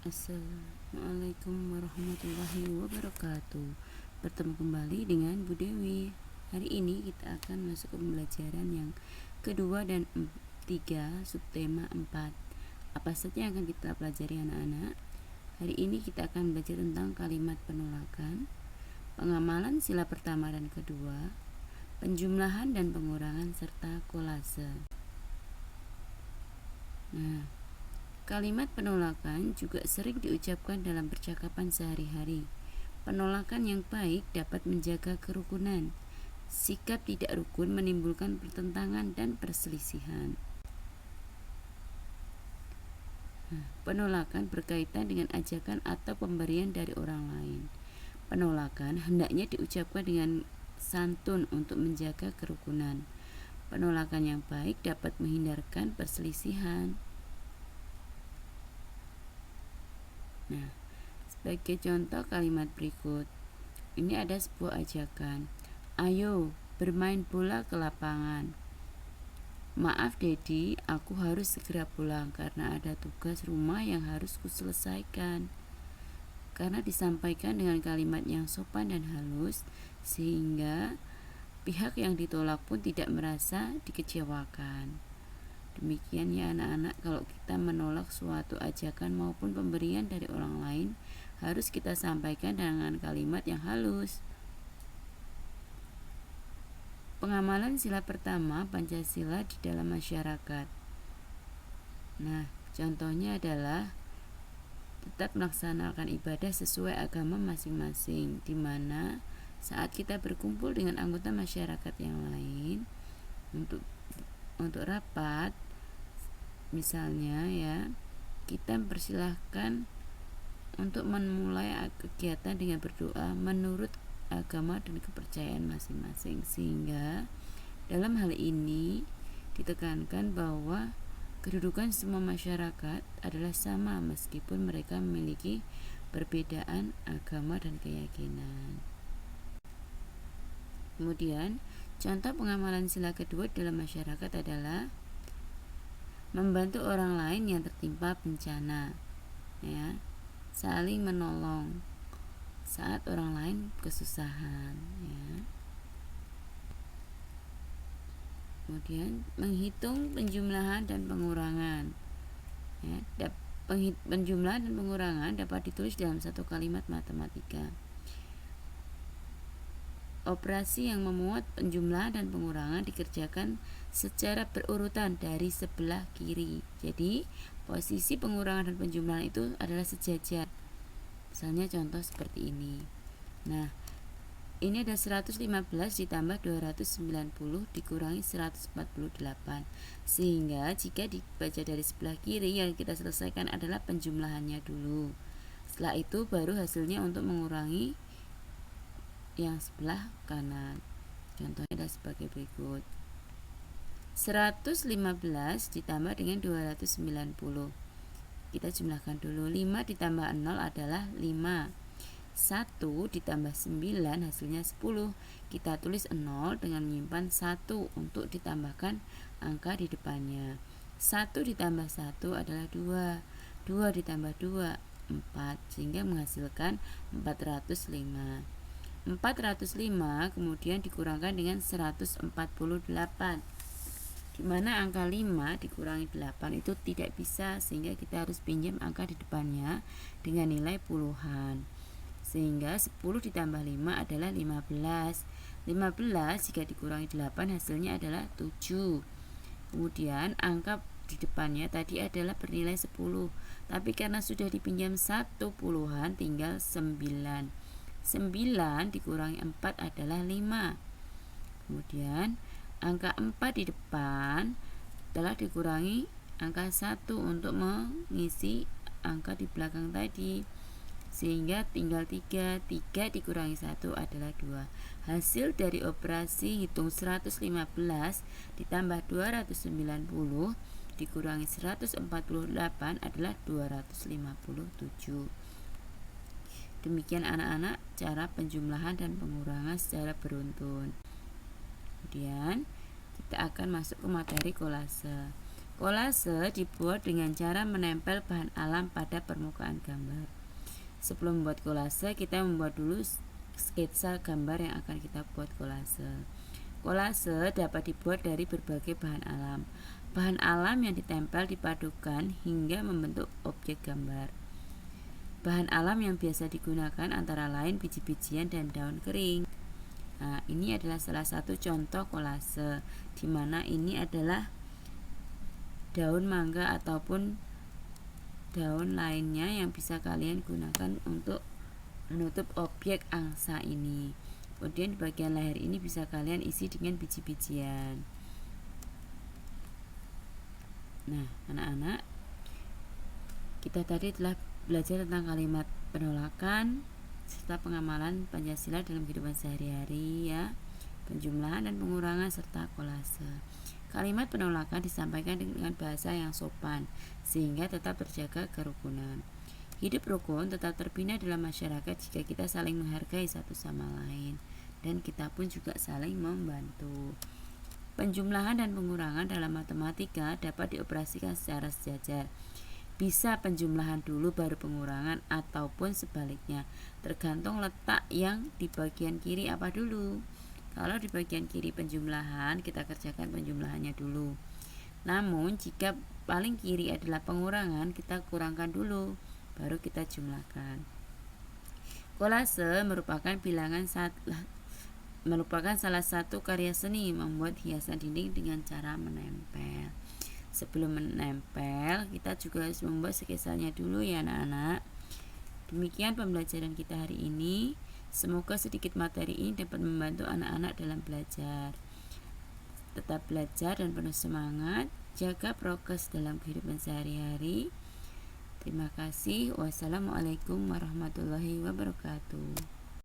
Assalamualaikum warahmatullahi wabarakatuh. Bertemu kembali dengan Bu Dewi. Hari ini kita akan masuk ke pembelajaran yang kedua dan tiga, subtema 4. Apa saja yang akan kita pelajari anak-anak? Hari ini kita akan belajar tentang kalimat penolakan, pengamalan sila pertama dan kedua, penjumlahan dan pengurangan, serta kolase. Kalimat penolakan juga sering diucapkan dalam percakapan sehari-hari. Penolakan yang baik dapat menjaga kerukunan. Sikap tidak rukun menimbulkan pertentangan dan perselisihan. Penolakan berkaitan dengan ajakan atau pemberian dari orang lain. Penolakan hendaknya diucapkan dengan santun untuk menjaga kerukunan. Penolakan yang baik dapat menghindarkan perselisihan. Sebagai contoh kalimat berikut, ini ada sebuah ajakan. Ayo bermain bola ke lapangan. Maaf Dedi, aku harus segera pulang karena ada tugas rumah yang harus kuselesaikan. Karena disampaikan dengan kalimat yang sopan dan halus, sehingga pihak yang ditolak pun tidak merasa dikecewakan. Demikian ya anak-anak, kalau kita menolak suatu ajakan maupun pemberian dari orang lain, harus kita sampaikan dengan kalimat yang halus. Pengamalan sila pertama Pancasila di dalam masyarakat. Contohnya adalah tetap melaksanakan ibadah sesuai agama masing-masing, di mana saat kita berkumpul dengan anggota masyarakat yang lain untuk rapat, misalnya ya, kita mempersilahkan untuk memulai kegiatan dengan berdoa menurut agama dan kepercayaan masing-masing, sehingga dalam hal ini ditekankan bahwa kedudukan semua masyarakat adalah sama meskipun mereka memiliki perbedaan agama dan keyakinan. Kemudian contoh pengamalan sila kedua dalam masyarakat adalah membantu orang lain yang tertimpa bencana, ya, saling menolong saat orang lain kesusahan, ya. Kemudian menghitung penjumlahan dan pengurangan, ya. Penjumlahan dan pengurangan dapat ditulis dalam satu kalimat matematika. Operasi yang memuat penjumlahan dan pengurangan dikerjakan secara berurutan dari sebelah kiri. Jadi posisi pengurangan dan penjumlahan itu adalah sejajar. Misalnya contoh seperti ini. Ini ada 115 ditambah 290 dikurangi 148. Sehingga jika dibaca dari sebelah kiri, yang kita selesaikan adalah penjumlahannya dulu. Setelah itu baru hasilnya untuk mengurangi yang sebelah kanan. Contohnya adalah sebagai berikut. 115 ditambah dengan 290. Kita jumlahkan dulu. 5 ditambah 0 adalah 5. 1 ditambah 9 hasilnya 10. Kita tulis 0 dengan menyimpan 1 untuk ditambahkan angka di depannya. 1 ditambah 1 adalah 2. 2 ditambah 2 4, sehingga menghasilkan 405. 405 kemudian dikurangkan dengan 148, di mana angka 5 dikurangi 8 itu tidak bisa, sehingga kita harus pinjam angka di depannya dengan nilai puluhan. Sehingga 10 ditambah 5 adalah 15. 15 jika dikurangi 8 hasilnya adalah 7. Kemudian angka di depannya tadi adalah bernilai 10, tapi karena sudah dipinjam 1 puluhan tinggal 9. 9 dikurangi 4 adalah 5. Kemudian angka 4 di depan telah dikurangi angka 1 untuk mengisi angka di belakang tadi, sehingga tinggal 3. 3 dikurangi 1 adalah 2. Hasil dari operasi hitung 115 ditambah 290 dikurangi 148 adalah 257. Demikian anak-anak cara penjumlahan dan pengurangan secara beruntun. Kemudian kita akan masuk ke materi kolase. Kolase dibuat dengan cara menempel bahan alam pada permukaan gambar. Sebelum membuat kolase, kita membuat dulu sketsa gambar yang akan kita buat kolase. Kolase dapat dibuat dari berbagai bahan alam. Bahan alam yang ditempel dipadukan hingga membentuk objek gambar. Bahan alam yang biasa digunakan antara lain biji-bijian dan daun kering. Nah, ini adalah salah satu contoh kolase, di mana ini adalah daun mangga ataupun daun lainnya yang bisa kalian gunakan untuk menutup objek angsa ini. Kemudian di bagian leher ini bisa kalian isi dengan biji-bijian. Nah, anak-anak, kita tadi telah belajar tentang kalimat penolakan serta pengamalan Pancasila dalam kehidupan sehari-hari ya, penjumlahan dan pengurangan serta kolase. Kalimat penolakan disampaikan dengan bahasa yang sopan sehingga tetap terjaga kerukunan. Hidup rukun tetap terbina dalam masyarakat jika kita saling menghargai satu sama lain dan kita pun juga saling membantu. Penjumlahan dan pengurangan dalam matematika dapat dioperasikan secara sejajar. Bisa penjumlahan dulu baru pengurangan ataupun sebaliknya, tergantung letak yang di bagian kiri apa dulu. Kalau di bagian kiri penjumlahan, kita kerjakan penjumlahannya dulu. Namun jika paling kiri adalah pengurangan, kita kurangkan dulu baru kita jumlahkan. Kolase merupakan salah satu karya seni membuat hiasan dinding dengan cara menempel. Sebelum menempel, kita juga harus membuat sketsanya dulu ya anak-anak. Demikian pembelajaran kita hari ini. Semoga sedikit materi ini dapat membantu anak-anak dalam belajar. Tetap belajar dan penuh semangat. Jaga prokes dalam kehidupan sehari-hari. Terima kasih. Wassalamualaikum warahmatullahi wabarakatuh.